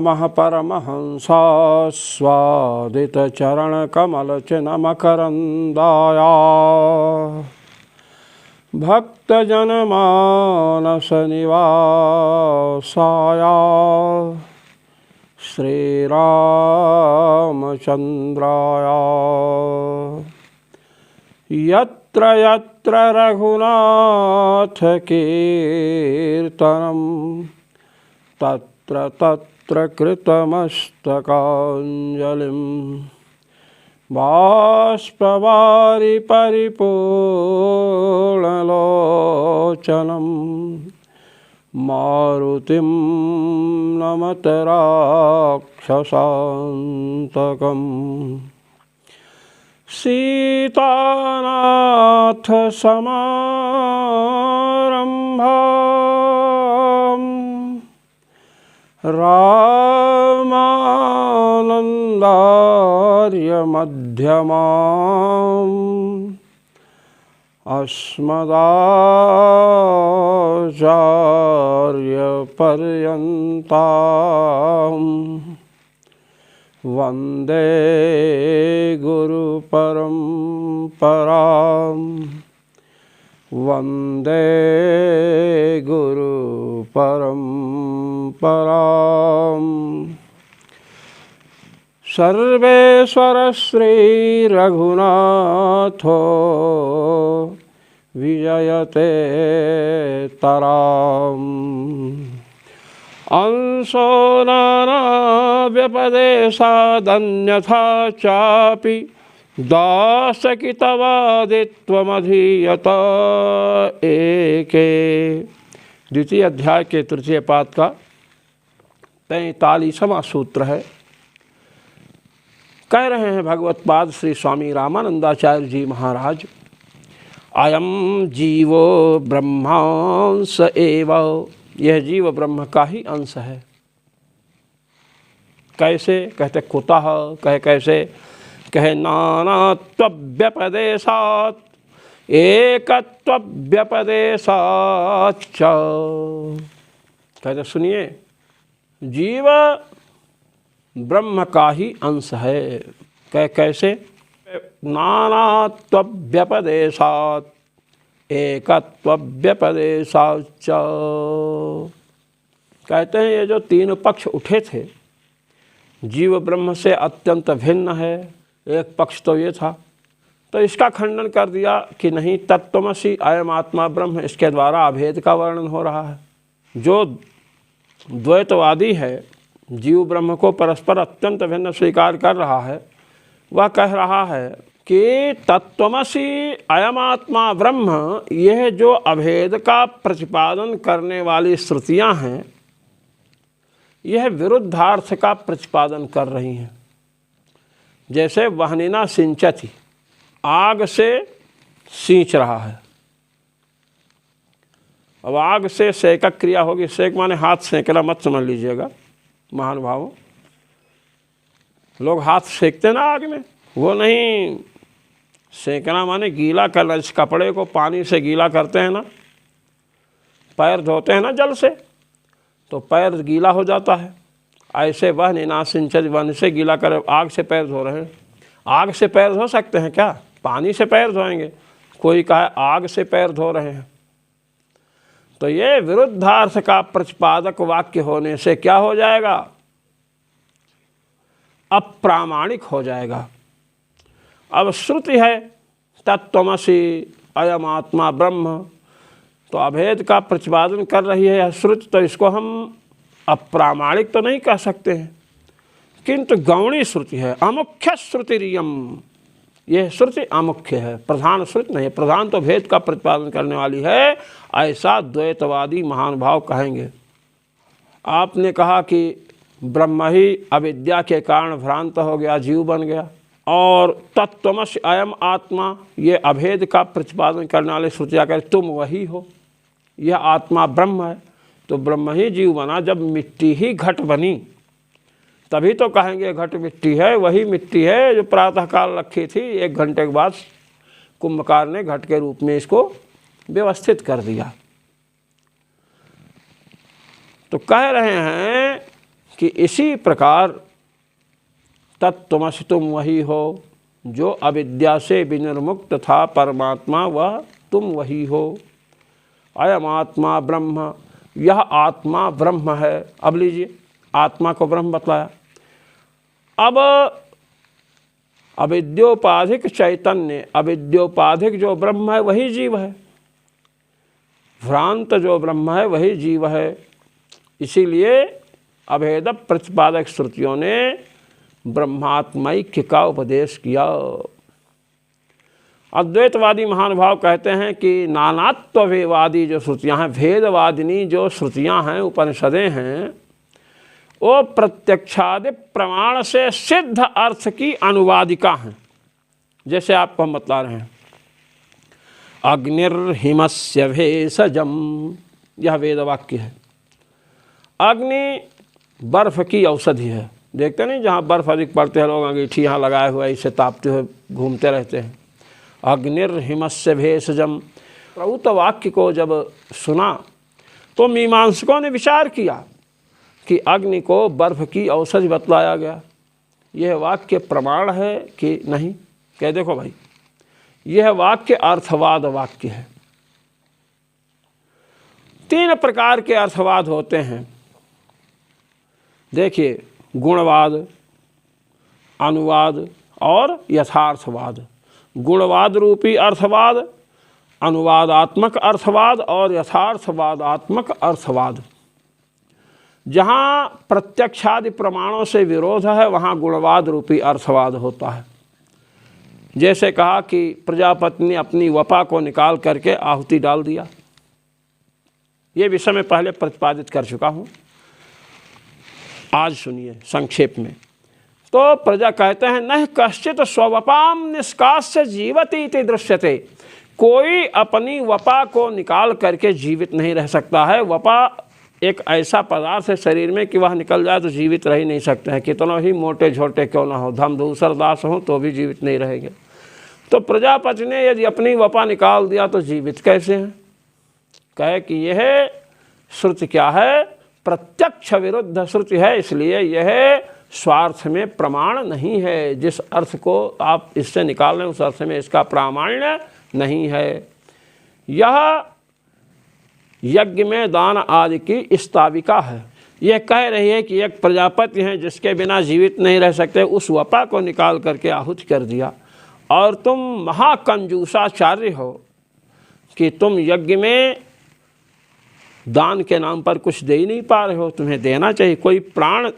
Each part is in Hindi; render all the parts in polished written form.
नमः परमहंसास्वादितचरणकमलचिन्मकरन्दाया भक्तजनमानसनिवासाय श्रीरामचन्द्राय यत्र यत्र रघुनाथकीर्तनं तत्र तत्र कृतमस्तकाञ्जलिं बाष्पवारि परिपूर्णलोचनं मारुतिं नमत राक्षसान्तकम् सीतानाथसमारम्भां रामानन्दार्यमध्यमाम् अस्मदाचार्यपर्यन्तां वन्दे गुरुपरम्परां वन्दे गुरुपरम्परां सर्वेश्वर श्रीरघुनाथो विजयते तराम् अंशो नानाव्यपदेशादन्यथा चापि दासकितवादित्वमधीयत एके। द्वितीय अध्याय के तृतीय पाद का 43वां सूत्र है। कह रहे हैं भगवत पाद श्री स्वामी रामानंदाचार्य जी महाराज, अयम जीवो ब्रह्मांश एव, यह जीव ब्रह्म का ही अंश है। कैसे कहते कुतः, कहे कैसे, कहे नानात्वव्यपदेशात् एकत्वव्यपदेशाच्च। कहते सुनिए, जीव ब्रह्म का ही अंश है। कहे कैसे, नानात्वव्यपदेशात् एकत्वव्यपदेशाच्च। कहते हैं ये जो तीन पक्ष उठे थे, जीव ब्रह्म से अत्यंत भिन्न है, एक पक्ष तो ये था, तो इसका खंडन कर दिया कि नहीं, तत्त्वमसि अयम आत्मा ब्रह्म, इसके द्वारा अभेद का वर्णन हो रहा है। जो द्वैतवादी है, जीव ब्रह्म को परस्पर अत्यंत भिन्न स्वीकार कर रहा है, वह कह रहा है कि तत्त्वमसि अयम आत्मा ब्रह्म, यह जो अभेद का प्रतिपादन करने वाली श्रुतियां हैं, यह विरुद्धार्थ का प्रतिपादन कर रही हैं। जैसे वहनिना सिंचति, आग से सींच रहा है। अब आग से सेकक क्रिया होगी, सेक माने हाथ सेकना मत समझ लीजिएगा महानुभावों। लोग हाथ सेकते ना आग में, वो नहीं। सेकना माने गीला करना। इस कपड़े को पानी से गीला करते हैं ना, पैर धोते हैं ना जल से, तो पैर गीला हो जाता है। ऐसे वह निनासिंचत, वन से गीला कर आग से पैर धो रहे हैं। आग से पैर धो सकते हैं क्या? पानी से पैर धोएंगे। कोई कहा आग से पैर धो रहे हैं, तो ये विरुद्धार्थ का प्रतिपादक वाक्य होने से क्या हो जाएगा? अप्रामाणिक हो जाएगा। अब श्रुति है तत्त्वमसि अयम आत्मा ब्रह्म, तो अभेद का प्रतिपादन कर रही है यह श्रुति, तो इसको हम अप्रामाणिक तो नहीं कह सकते हैं, किंतु गौणी श्रुति है। अमुख्य श्रुतिरियम, यह श्रुति अमुख्य है, प्रधान श्रुति नहीं है। प्रधान तो भेद का प्रतिपादन करने वाली है, ऐसा द्वैतवादी महानुभाव कहेंगे। आपने कहा कि ब्रह्म ही अविद्या के कारण भ्रांत हो गया, जीव बन गया, और तत्त्वमसि अयम आत्मा, ये अभेद का प्रतिपादन करने वाले श्रुतियाँ कहें तुम वही हो, यह आत्मा ब्रह्म है। तो ब्रह्म ही जीव बना। जब मिट्टी ही घट बनी तभी तो कहेंगे घट मिट्टी है, वही मिट्टी है जो प्रातःकाल रखी थी, 1 घंटे के बाद कुंभकार ने घट के रूप में इसको व्यवस्थित कर दिया। तो कह रहे हैं कि इसी प्रकार तत्त्वमसि तुम वही हो जो अविद्या से विनिर्मुक्त था परमात्मा, वह तुम वही हो। अयम आत्मा ब्रह्म, यह आत्मा ब्रह्म है। अब लीजिए, आत्मा को ब्रह्म बतलाया। अब अविद्योपाधिक चैतन्य, अविद्योपाधिक जो ब्रह्म है वही जीव है, भ्रांत जो ब्रह्म है वही जीव है। इसीलिए अभेद प्रतिपादक श्रुतियों ने ब्रह्मात्मैक्य का उपदेश किया। अद्वैतवादी महानुभाव कहते हैं कि नानात्ववादी जो श्रुतियाँ हैं, भेदवादिनी जो श्रुतियाँ हैं, उपनिषदें हैं, वो प्रत्यक्षादि प्रमाण से सिद्ध अर्थ की अनुवादिका हैं। जैसे आपको हम बता रहे हैं, अग्निर्हिमस्य भेषजम, यह वेद वाक्य है। अग्नि बर्फ की औषधि है। देखते नहीं, जहाँ बर्फ अधिक पड़ते हैं लोग अंगीठी यहाँ लगाए हुए इसे तापते हुए घूमते रहते हैं। अग्निर्हिमस्य भेषजम, प्रभुत वाक्य को जब सुना तो मीमांसकों ने विचार किया कि अग्नि को बर्फ की औषधि बतलाया गया, यह वाक्य प्रमाण है कि नहीं। कह देखो भाई, यह वाक्य अर्थवाद वाक्य है। 3 प्रकार के अर्थवाद होते हैं। देखिए, गुणवाद, अनुवाद और यथार्थवाद। गुणवाद रूपी अर्थवाद, अनुवादात्मक अर्थवाद और यथार्थवादात्मक अर्थवाद। जहाँ प्रत्यक्षादि प्रमाणों से विरोध है वहाँ गुणवाद रूपी अर्थवाद होता है। जैसे कहा कि प्रजापति ने अपनी वपा को निकाल करके आहुति डाल दिया, ये विषय मैं पहले प्रतिपादित कर चुका हूँ, आज सुनिए संक्षेप में। तो प्रजा कहते हैं, न कश्चित स्ववपाम निष्कास्य जीवति इति दृश्यते, कोई अपनी वपा को निकाल करके जीवित नहीं रह सकता है। वपा एक ऐसा पदार्थ है शरीर में कि वह निकल जाए तो जीवित रह ही नहीं सकते हैं, कितना ही मोटे छोटे क्यों ना हो, धमधूसर दास हो तो भी जीवित नहीं रहेंगे। तो प्रजापति ने यदि अपनी वपा निकाल दिया तो जीवित कैसे हैं? कहे कि यह श्रुति क्या है, प्रत्यक्ष विरुद्ध श्रुति है, इसलिए यह स्वार्थ में प्रमाण नहीं है। जिस अर्थ को आप इससे निकाल रहे हैं उस अर्थ में इसका प्रामाण्य नहीं है। यह यज्ञ में दान आदि की स्थाविका है। यह कह रही है कि एक प्रजापति हैं जिसके बिना जीवित नहीं रह सकते, उस वपा को निकाल करके आहुति कर दिया। और तुम महाकंजूसाचार्य हो कि तुम यज्ञ में दान के नाम पर कुछ दे ही नहीं पा रहे हो, तुम्हें देना चाहिए। कोई प्राण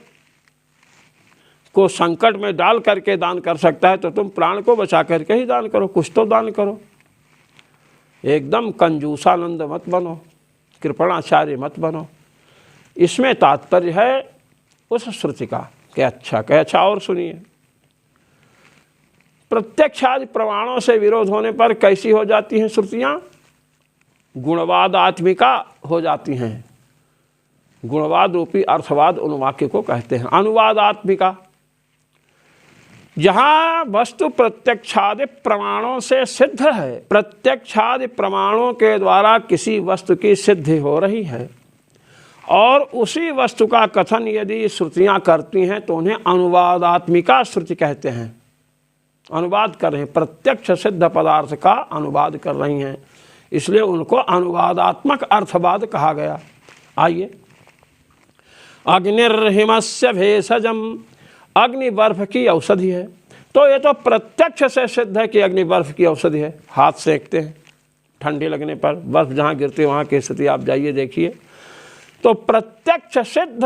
को संकट में डाल करके दान कर सकता है तो तुम प्राण को बचा करके ही दान करो, कुछ तो दान करो। एकदम कंजूसानंद मत बनो, कृपणाचार्य मत बनो। इसमें तात्पर्य है उस श्रुति का कि अच्छा और सुनिए, प्रत्यक्ष आदि प्रमाणों से विरोध होने पर कैसी हो जाती हैं श्रुतियाँ? गुणवाद आत्मिका हो जाती हैं। गुणवाद रूपी अर्थवाद उन वाक्य को कहते हैं। अनुवाद आत्मिका, जहाँ वस्तु प्रत्यक्षादि प्रमाणों से सिद्ध है, प्रत्यक्षादि प्रमाणों के द्वारा किसी वस्तु की सिद्धि हो रही है और उसी वस्तु का कथन यदि श्रुतियाँ करती हैं तो उन्हें अनुवादात्मिका श्रुति कहते हैं। अनुवाद कर रहे हैं, प्रत्यक्ष सिद्ध पदार्थ का अनुवाद कर रही हैं, इसलिए उनको अनुवादात्मक अर्थवाद कहा गया। आइए, अग्निर्हिमस्य भेषजम, अग्नि बर्फ की औषधि है। तो ये तो प्रत्यक्ष से सिद्ध है कि अग्नि बर्फ की औषधि है। हाथ सेकते हैं, ठंडी लगने पर बर्फ जहाँ गिरती है वहाँ की स्थिति आप जाइए देखिए। तो प्रत्यक्ष सिद्ध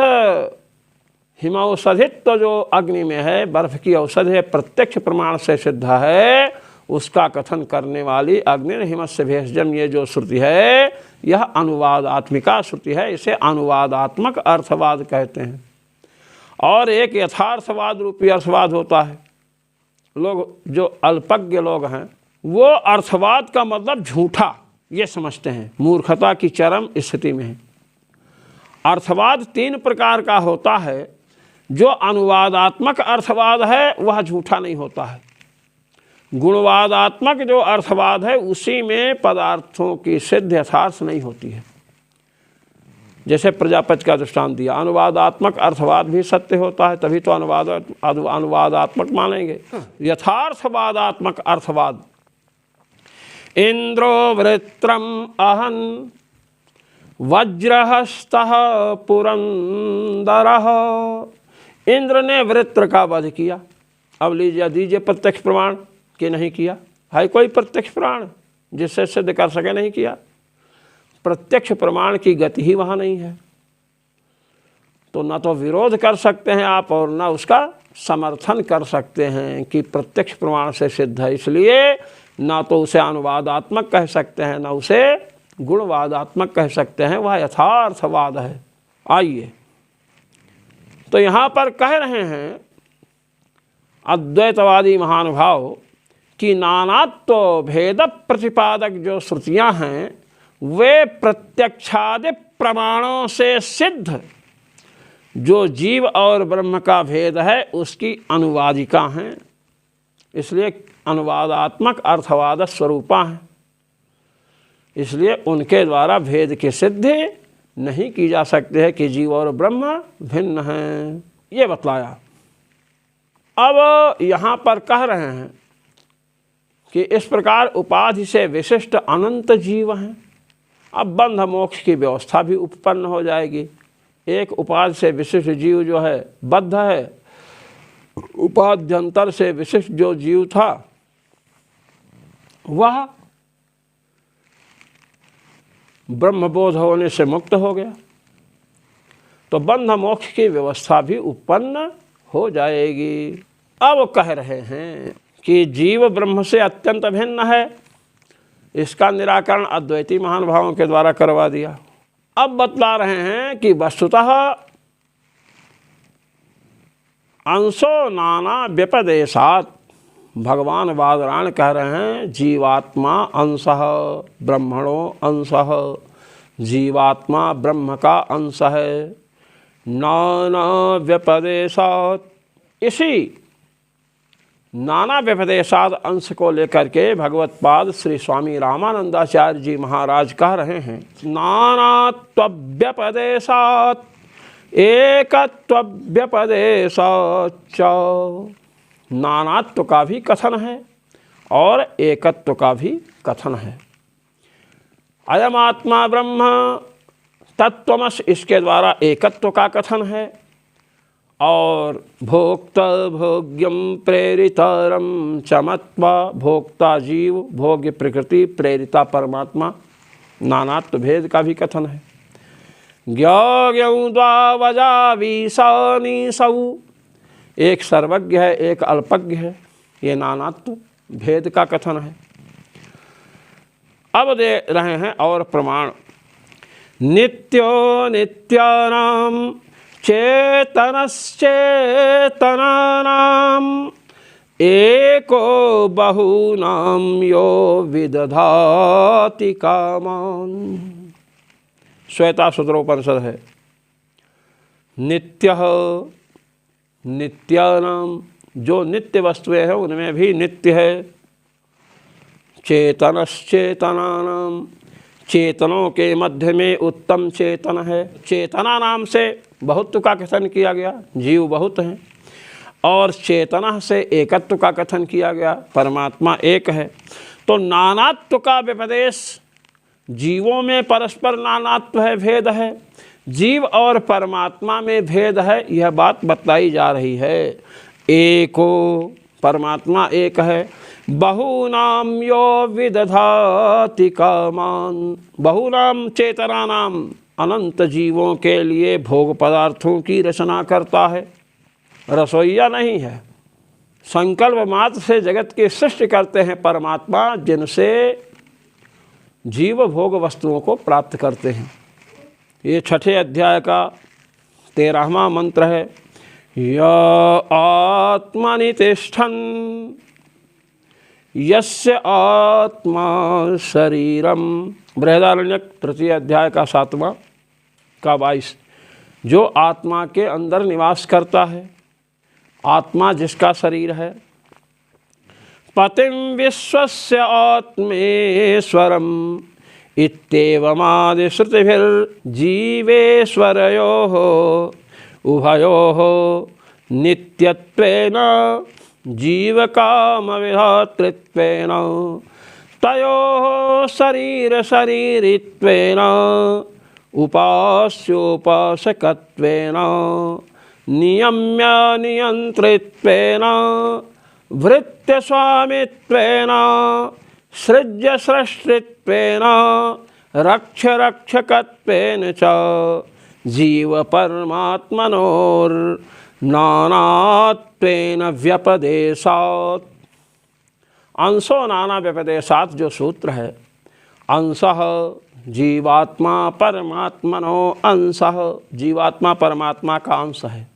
हिमौषधित्व जो अग्नि में है, बर्फ की औषधि है, प्रत्यक्ष प्रमाण से सिद्ध है, उसका कथन करने वाली अग्निर्हिमस्य भेषजम ये जो श्रुति है, यह अनुवादात्मिका श्रुति है। इसे अनुवादात्मक अर्थवाद कहते हैं। और एक यथार्थवाद रूपी अर्थवाद होता है। लोग जो अल्पज्ञ लोग हैं वो अर्थवाद का मतलब झूठा ये समझते हैं, मूर्खता की चरम स्थिति में है। अर्थवाद 3 प्रकार का होता है। जो अनुवादात्मक अर्थवाद है वह झूठा नहीं होता है। गुणवादात्मक जो अर्थवाद है उसी में पदार्थों की सिद्ध यथार्थ नहीं होती है। जैसे प्रजापति का दृष्टांत दिया। अनुवादात्मक अर्थवाद भी सत्य होता है, तभी तो अनुवादात्मक मानेंगे। यथार्थवादात्मक अर्थवाद, इंद्रो वृत्रम अहन वज्रहस्तः पुरंदरः। इंद्र ने वृत्र का वध किया। अब लीजिए दीजिए प्रत्यक्ष प्रमाण कि नहीं किया। है कोई प्रत्यक्ष प्रमाण जिससे सिद्ध कर सके? नहीं किया। प्रत्यक्ष प्रमाण की गति ही वहाँ नहीं है, तो न तो विरोध कर सकते हैं आप और न उसका समर्थन कर सकते हैं कि प्रत्यक्ष प्रमाण से सिद्ध है। इसलिए ना तो उसे अनुवादात्मक कह सकते हैं, ना उसे गुणवादात्मक कह सकते हैं, वह यथार्थवाद है। आइए, तो यहाँ पर कह रहे हैं अद्वैतवादी महानुभाव कि नानात्व भेद प्रतिपादक जो श्रुतियाँ हैं वे प्रत्यक्षादि प्रमाणों से सिद्ध जो जीव और ब्रह्म का भेद है उसकी अनुवादिका हैं। इसलिए अनुवादात्मक अर्थवाद स्वरूपा हैं। इसलिए उनके द्वारा भेद की सिद्धि नहीं की जा सकती है कि जीव और ब्रह्म भिन्न हैं, ये बतलाया। अब यहाँ पर कह रहे हैं कि इस प्रकार उपाधि से विशिष्ट अनंत जीव हैं। अब बंध मोक्ष की व्यवस्था भी उत्पन्न हो जाएगी। एक उपाधि से विशिष्ट जीव जो है बद्ध है, उपाध्यंतर से विशिष्ट जो जीव था वह ब्रह्मबोध होने से मुक्त हो गया, तो बंध मोक्ष की व्यवस्था भी उत्पन्न हो जाएगी। अब कह रहे हैं कि जीव ब्रह्म से अत्यंत भिन्न है, इसका निराकरण अद्वैती महानुभावों के द्वारा करवा दिया। अब बतला रहे हैं कि वस्तुतः अंशो नाना व्यपदेशात, भगवान बादरायण कह रहे हैं जीवात्मा अंशः ब्रह्मणो अंशः, जीवात्मा ब्रह्म का अंश है। नाना व्यपदेशात, इसी नाना व्यपदेशाद अंश को लेकर के भगवत्पाद श्री स्वामी रामानंदाचार्य जी महाराज कह रहे हैं नानात्व्यपदेशात एकत्व्यपदेशाच्च। नानात्व का भी कथन है और एकत्व का भी कथन है। अयम आत्मा ब्रह्म तत्त्वमसि, इसके द्वारा एकत्व का कथन है। और भोक्ता भोग्यम प्रेरितरम चमत्वा, भोक्ता जीव भोग्य प्रकृति प्रेरिता परमात्मा, नानात्व भेद का भी कथन है। ज्ञौ द्वावजा विसौ, एक सर्वज्ञ है एक अल्पज्ञ है, ये नानात्व भेद का कथन है। अब दे रहे हैं और प्रमाण। नित्यो नित्यानाम चेतनश्चेतनानाम् एको बहूनां यो विदधाति कामान्। श्वेता सूत्रोपनिषद है। नित्यः, नित्यानाम, जो नित्य वस्तुएं हैं उनमें भी नित्य है। चेतनश्चेतनानाम, चेतनों के मध्य में उत्तम चेतन है। चेतना नाम से बहुत्व का कथन किया गया, जीव बहुत हैं। और चेतना से एकत्व का कथन किया गया, परमात्मा एक है। तो नानात्व का व्यपदेश, जीवों में परस्पर नानात्व है, भेद है। जीव और परमात्मा में भेद है, यह बात बतलाई जा रही है। एको, परमात्मा एक है। बहुनाम यो विदधाति कामान, बहुनाम चेतनानाम, अनंत जीवों के लिए भोग पदार्थों की रचना करता है, रसोईया नहीं है। संकल्प मात्र से जगत की सृष्टि करते हैं परमात्मा, जिनसे जीव भोग वस्तुओं को प्राप्त करते हैं। ये 6ठे अध्याय का 13वां मंत्र है। य आत्मनि तिष्ठन् यस्य आत्मा शरीरम, बृहदारण्यक 3 अध्याय का 7वां का 22। जो आत्मा के अंदर निवास करता है, आत्मा जिसका शरीर है। पतिम विश्वस्य आत्मेश्वरम इत्येवमादिश्रुतिभिर्जीवेश्वरयोः उभयोः नित्यत्वेन जीवकामविधातृत्वेन तयोः शरीरशरीरित्वेन उपास्योपासकत्वेन नियम्य नियन्त्रित्वेन भृत्यस्वामित्वेन सृज्यसृष्टित्वेन रक्षरक्षकत्वेन च जीवपरमात्मनोर्नानात्वेन व्यपदेशात्। अंशो नाना व्यपदेशात् जो सूत्र है, अंशः जीवात्मा परमात्मनो अंशः, जीवात्मा परमात्मा का अंश है।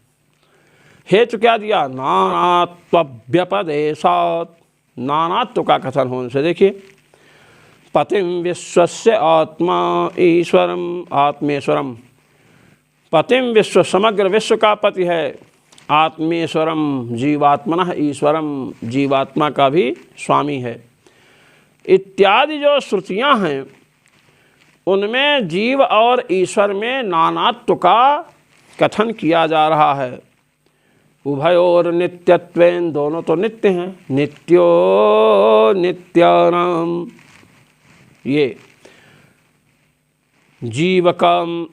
हेतु क्या दिया? नानात्व व्यपदेशात्, नानात्व का कथन होने से। देखिए, पतिं विश्वस्य आत्मा ईश्वरम आत्मेश्वरम, पतिं विश्व समग्र विश्व का पति है, आत्मेश्वरम जीवात्मनः ईश्वरम जीवात्मा का भी स्वामी है, इत्यादि जो श्रुतियाँ हैं उनमें जीव और ईश्वर में नानात्व का कथन किया जा रहा है। उभयोर नित्यत्वेन, दोनों तो नित्य हैं, नित्यो नित्यानाम, ये जीवकम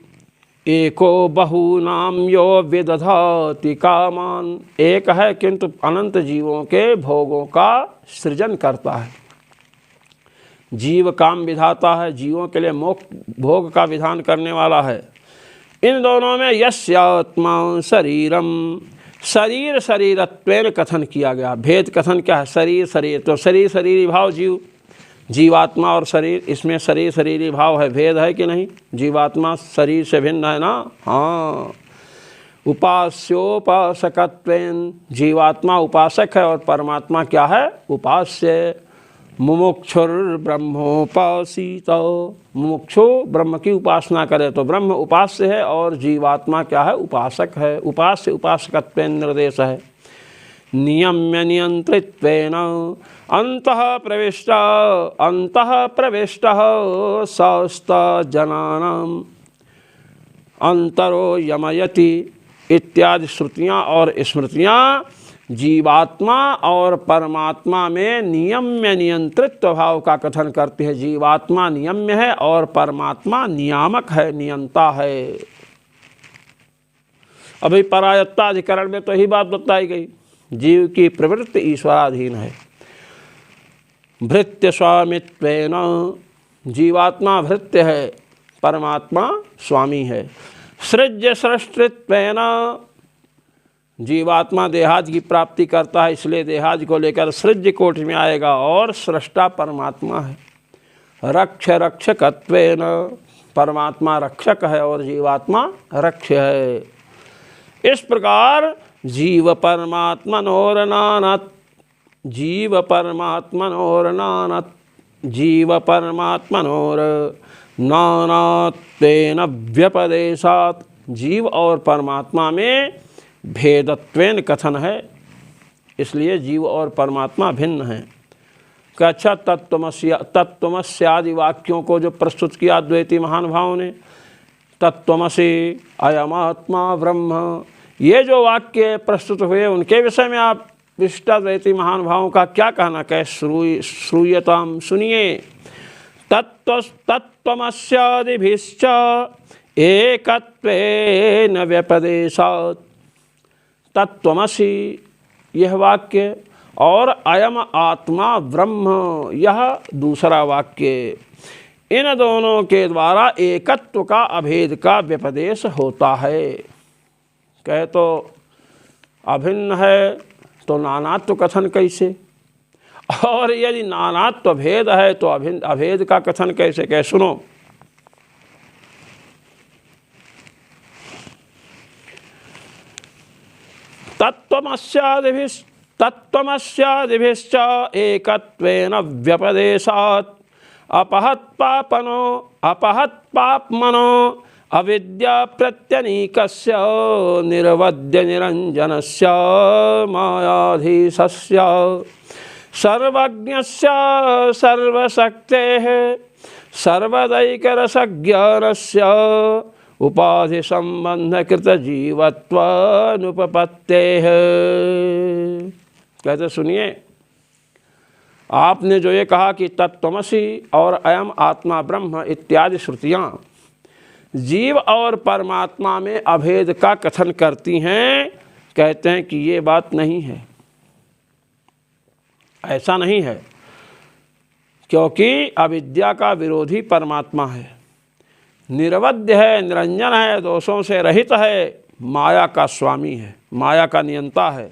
एको बहूनाम यो विदधाति कामान, एक है किंतु अनंत जीवों के भोगों का सृजन करता है। जीव काम विधाता है, जीवों के लिए मोक्ष भोग का विधान करने वाला है। इन दोनों में यस्यात्मा शरीरम, शरीर शरीरत्वेन कथन किया गया। भेद कथन क्या है? शरीर शरीर, तो शरीर शरीरी भाव जीव, जीवात्मा और शरीर, इसमें शरीर शरीरी भाव है। भेद है कि नहीं? जीवात्मा शरीर से भिन्न है ना? हाँ। उपास्योपासकत्वेन, जीवात्मा उपासक है और परमात्मा क्या है? उपास्य। मुमुक्षुर्ब्रह्मोपासित, मुमुक्षु ब्रह्म की उपासना करे तो ब्रह्म उपास्य है और जीवात्मा क्या है? उपासक है। उपास्य उपासकत्वेन निर्देश है। नियम्य नियंत्रित्वेन अंतः प्रविष्टः सौस्तजनानां अंतरो यमयति इत्यादि श्रुतियाँ और स्मृतियाँ जीवात्मा और परमात्मा में नियम्य नियंत्रित्व भाव का कथन करती है। जीवात्मा नियम्य है और परमात्मा नियामक है, नियंता है। अभी परायत्ताधिकरण में तो यही बात बताई गई, जीव की प्रवृत्ति ईश्वराधीन है। भृत्य स्वामित्वेन, जीवात्मा भृत्य है, परमात्मा स्वामी है। सृज्य सृष्टित्वेन, जीवात्मा देहादि की प्राप्ति करता है, इसलिए देहादि को लेकर सृज्य कोटि में आएगा और सृष्टा परमात्मा है। रक्ष रक्षकत्वेन, परमात्मा रक्षक है और जीवात्मा रक्ष है। इस प्रकार जीव परमात्मनोर्नानत्, जीव परमात्मनोर्नानत्, जीव परमात्मनोर्नानत्वेन व्यपदेशात्, जीव और परमात्मा में भेदत्वेन कथन है, इसलिए जीव और परमात्मा भिन्न हैं। अच्छा, तत्त्वमस्यादि वाक्यों को जो प्रस्तुत किया द्वैती महानुभावों ने, तत्त्वमसि अयमात्मा ब्रह्म, ये जो वाक्य प्रस्तुत हुए उनके विषय में आप विशिष्टाद्वैती महानुभावों का क्या कहना? कह श्रूयताम, सुनिए। तत्त्वमस्यादिभिश्च एकत्वेन व्यपदेशात्, तत्त्वमसि यह वाक्य और अयम आत्मा ब्रह्म यह दूसरा वाक्य, इन दोनों के द्वारा एकत्व का अभेद का व्यपदेश होता है। कहे तो अभिन्न है तो नानात्व कथन कैसे? और यदि नानात्व भेद है तो अभेद का कथन कैसे? कहे सुनो। तत्त्वमस्यादिभिश्च एकत्वेन व्यपदेशात् अपहत्पाप्मनो अविद्या प्रत्यनीकस्य निर्वद्य निरञ्जनस्य मायाधीशस्य सर्वज्ञस्य सर्वशक्तेः सर्वदैक रसज्ञानस्य उपाधि संबंध कृत जीवत्वानुपपत्तेः। कहते सुनिए, आपने जो ये कहा कि तत्त्वमसि और अयम आत्मा ब्रह्म इत्यादि श्रुतियाँ जीव और परमात्मा में अभेद का कथन करती हैं, कहते हैं कि ये बात नहीं है, ऐसा नहीं है, क्योंकि अविद्या का विरोधी परमात्मा है, निरवध्य है, निरंजन है, दोषों से रहित है, माया का स्वामी है, माया का नियंता है,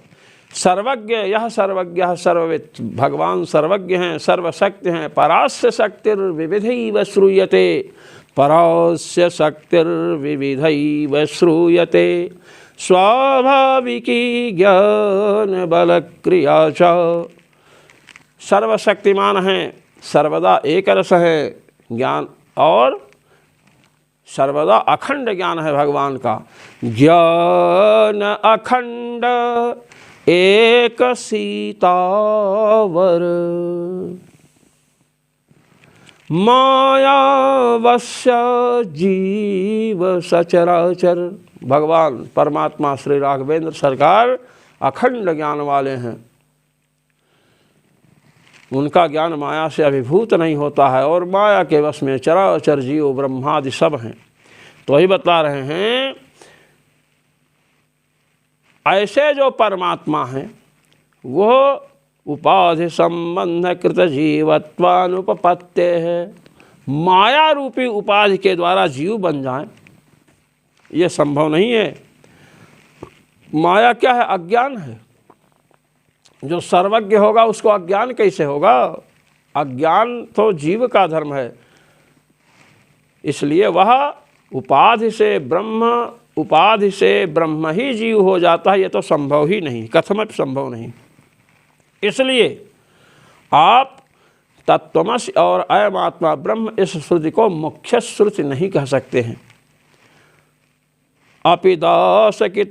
सर्वज्ञ, यह सर्वज्ञ सर्वविद, भगवान सर्वज्ञ हैं, सर्वशक्ति हैं। परास्य शक्तिर्विविधैव श्रूयते, परास्य शक्तिर्विविधैव श्रूयते, स्वाभाविकी ज्ञान बल क्रिया च। सर्वशक्तिमान हैं, सर्वदा एक रस है ज्ञान, और सर्वदा अखंड ज्ञान है भगवान का। ज्ञान अखंड एक सीतावर, मायावश्य जीव सचराचर। भगवान परमात्मा श्री राघवेंद्र सरकार अखंड ज्ञान वाले हैं, उनका ज्ञान माया से अभिभूत नहीं होता है, और माया के वश में चराचर जीव ब्रह्मादि सब हैं। तो वही बता रहे हैं, ऐसे जो परमात्मा हैं वो उपाधि संबंध कृत जीवत्वानुपपत्ते है, माया रूपी उपाधि के द्वारा जीव बन जाएं, ये संभव नहीं है। माया क्या है? अज्ञान है। जो सर्वज्ञ होगा उसको अज्ञान कैसे होगा? अज्ञान तो जीव का धर्म है, इसलिए वह उपाधि से ब्रह्म ही जीव हो जाता है। ये तो संभव ही नहीं, कथमपि संभव नहीं। इसलिए आप तत्त्वमसि और अयम आत्मा ब्रह्म इस श्रुति को मुख्य श्रुति नहीं कह सकते हैं। अपि दासकितवादित्वम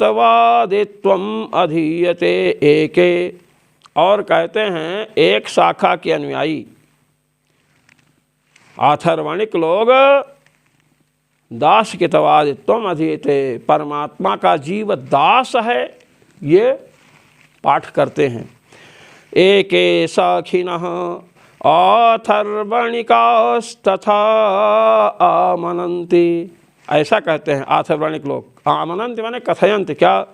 अधीयते एके, और कहते हैं एक शाखा के अनुयायी आथर्वणिक लोग दास कितवादित्वम अधीयते, परमात्मा का जीव दास है, ये पाठ करते हैं। एके साखिनः आथर्वणिकास्तथा आमनन्ति, ऐसा कहते हैं आथर्वणिक लोग। आमनन्ति माने कथयन्ति, क्या?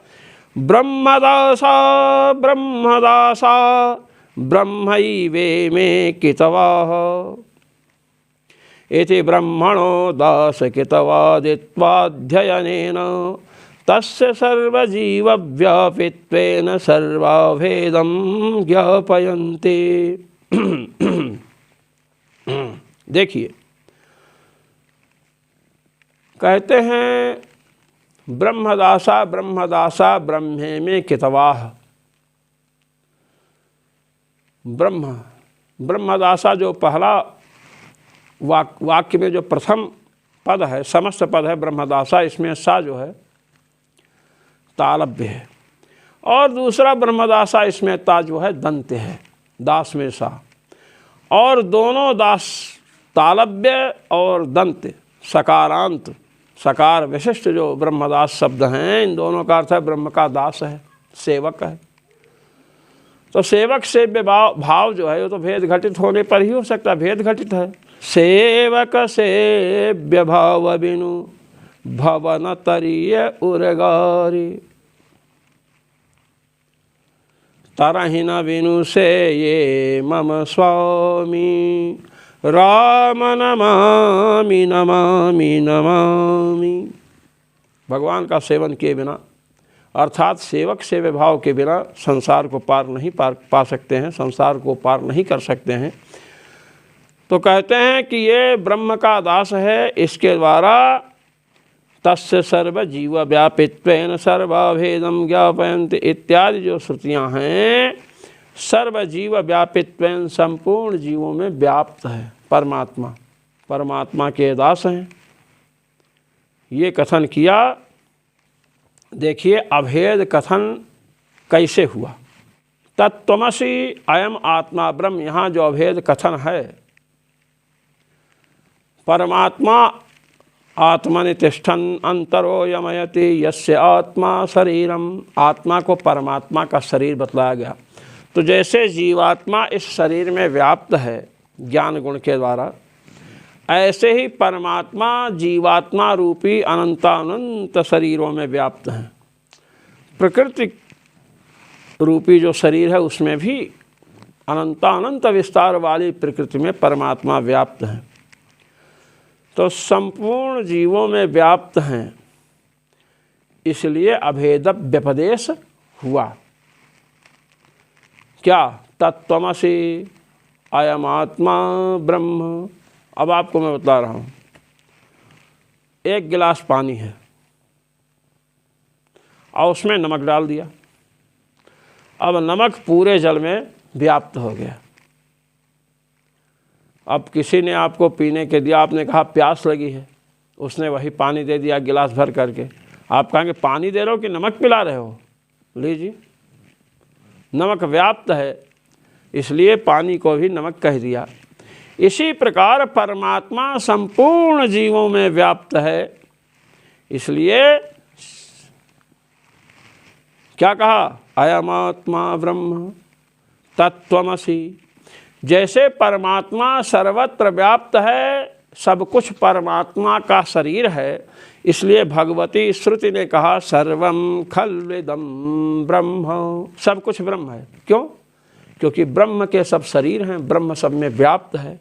ब्रह्मदासा ब्रह्मदासा ब्रह्मैवे मे कितवाः इति ब्रह्मणो दासकितवादित्वाध्ययनेन तस्य सर्वजीवव्यापित्वेन सर्वाभेदं ज्ञापयन्ते। देखिए, कहते हैं ब्रह्मदासा ब्रह्मदासा ब्रह्मे में कितवाह। ब्रह्मदासा जो पहला वाक्य में जो प्रथम पद है, समस्त पद है ब्रह्मदासा, इसमें सा जो है तालव्य है, और दूसरा ब्रह्मदासा इसमें ता जो है दंत्य है, दास में सा, और दोनों दास तालव्य और दंत्य सकारांत, सकार विशिष्ट जो ब्रह्मदास शब्द हैं, इन दोनों का अर्थ है ब्रह्म का दास है, सेवक है। तो सेवक सेव्य भाव जो है वो तो भेद घटित होने पर ही हो सकता है, भेद घटित है। सेवक सेव्य भाव बिनु भवन तरीय उरगारी, तरहि न बिनु से ये मम स्वामी, राम नमामि नमामि नमामि। भगवान का सेवन किए बिना, अर्थात सेवक सेव्य भाव के बिना संसार को पार नहीं पा सकते हैं, संसार को पार नहीं कर सकते हैं। तो कहते हैं कि ये ब्रह्म का दास है, इसके द्वारा तस्य सर्व जीव व्यापित्वेन सर्वाभेदम ज्ञापयन्ति इत्यादि जो श्रुतियाँ हैं, सर्व जीव व्यापित्वेन संपूर्ण जीवों में व्याप्त है परमात्मा, परमात्मा के दास हैं, ये कथन किया। देखिए अभेद कथन कैसे हुआ। तत्त्वमसि अयम आत्मा ब्रह्म, यहाँ जो अभेद कथन है परमात्मा आत्मनि तिष्ठन् अंतरो यमयति यस्य आत्मा शरीरम। आत्मा को परमात्मा का शरीर बतलाया गया। तो जैसे जीवात्मा इस शरीर में व्याप्त है ज्ञान गुण के द्वारा, ऐसे ही परमात्मा जीवात्मा रूपी अनंतानंत शरीरों में व्याप्त हैं। प्रकृति रूपी जो शरीर है उसमें भी अनंतानंत विस्तार वाली प्रकृति में परमात्मा व्याप्त है। तो संपूर्ण जीवों में व्याप्त हैं, इसलिए अभेद व्यपदेश हुआ। क्या? तत्त्वमसि अयम आत्मा ब्रह्म। अब आपको मैं बता रहा हूँ, एक गिलास पानी है और उसमें नमक डाल दिया। अब नमक पूरे जल में व्याप्त हो गया। अब किसी ने आपको पीने के दिया, आपने कहा प्यास लगी है, उसने वही पानी दे दिया गिलास भर करके। आप कहेंगे पानी दे रहे हो कि नमक पिला रहे हो? लीजिए, नमक व्याप्त है इसलिए पानी को भी नमक कह दिया। इसी प्रकार परमात्मा संपूर्ण जीवों में व्याप्त है, इसलिए क्या कहा? अयमात्मा ब्रह्म तत्त्वमसि। जैसे परमात्मा सर्वत्र व्याप्त है, सब कुछ परमात्मा का शरीर है, इसलिए भगवती श्रुति ने कहा सर्वं खल्विदं ब्रह्म। सब कुछ ब्रह्म है। क्यों? क्योंकि ब्रह्म के सब शरीर हैं, ब्रह्म सब में व्याप्त है।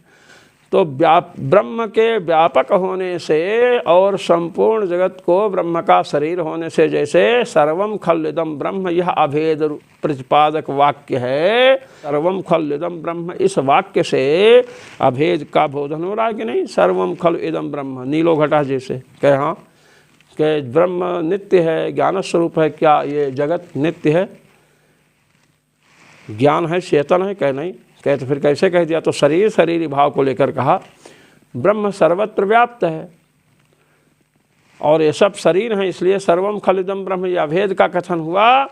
तो ब्रह्म के व्यापक होने से और संपूर्ण जगत को ब्रह्म का शरीर होने से, जैसे सर्वं खल्विदं ब्रह्म, यह अभेद प्रतिपादक वाक्य है। सर्वं खल्विदं ब्रह्म, इस वाक्य से अभेद का बोधन हो रहा है कि नहीं? सर्वं खल्विदं ब्रह्म, नीलो घटा जैसे कहे हाँ कि ब्रह्म नित्य है, ज्ञान स्वरूप है। क्या ये जगत नित्य है? ज्ञान है, चेतन है? कहे नहीं। कहे तो फिर कैसे कह दिया? तो शरीर शरीरी भाव को लेकर कहा। ब्रह्म सर्वत्र व्याप्त है और ये सब शरीर हैं, इसलिए सर्वम खलिदम ब्रह्म, यह अभेद का कथन हुआ।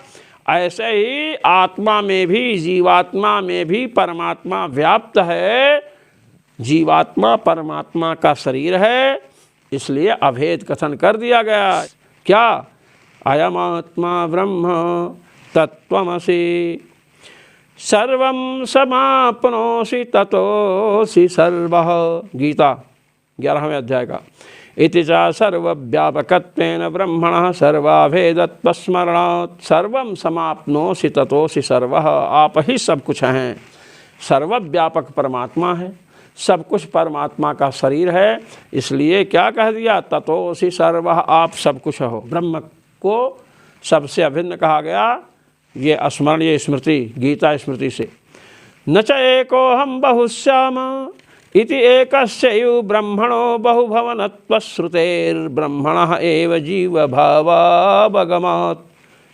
ऐसे ही आत्मा में भी, जीवात्मा में भी परमात्मा व्याप्त है। जीवात्मा परमात्मा का शरीर है, इसलिए अभेद कथन कर दिया गया। क्या? अयम आत्मा ब्रह्म तत्त्वमसि सर्वं समाप्नोषि ततोऽसि सर्वः। गीता 11वें अध्याय का। इति च सर्वव्यापकत्वेन ब्रह्मणः सर्वाभेदत्वस्मरणात् सर्वं समाप्नोषि ततोऽसि सर्वः। आप ही सब कुछ हैं। सर्वव्यापक परमात्मा है, सब कुछ परमात्मा का शरीर है, इसलिए क्या कह दिया? ततोऽसि सर्वः, आप सब कुछ हो। ब्रह्म को सबसे अभिन्न कहा गया। ये स्मरणीय स्मृति गीता स्मृति से। न च एको हम बहुश्याम इति एकस्यैव ब्रह्मणो बहुभवनत्वश्रुतेर्ब्रह्मणः एव जीव भावावगमात्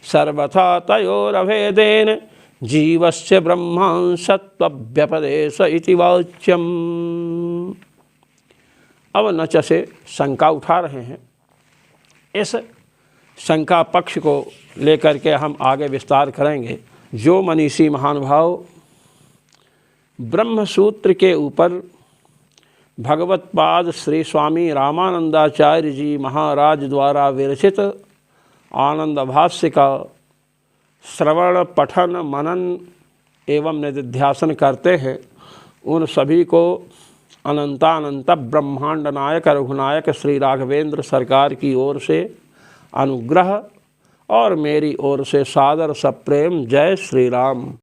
सर्वथा तयोरभेदेन जीवस्य ब्रह्मांशत्वव्यपदेश इति वाच्यम्। अब न च से शंका उठा रहे हैं। इस शंका पक्ष को लेकर के हम आगे विस्तार करेंगे। जो मनीषी महानुभाव ब्रह्म सूत्र के ऊपर भगवत्पाद श्री स्वामी रामानंदाचार्य जी महाराज द्वारा विरचित आनंद भाष्य का श्रवण पठन मनन एवं निधिध्यासन करते हैं, उन सभी को अनंतानंत ब्रह्मांड नायक रघुनायक श्री राघवेंद्र सरकार की ओर से अनुग्रह और मेरी ओर से सादर सप्रेम जय श्री राम।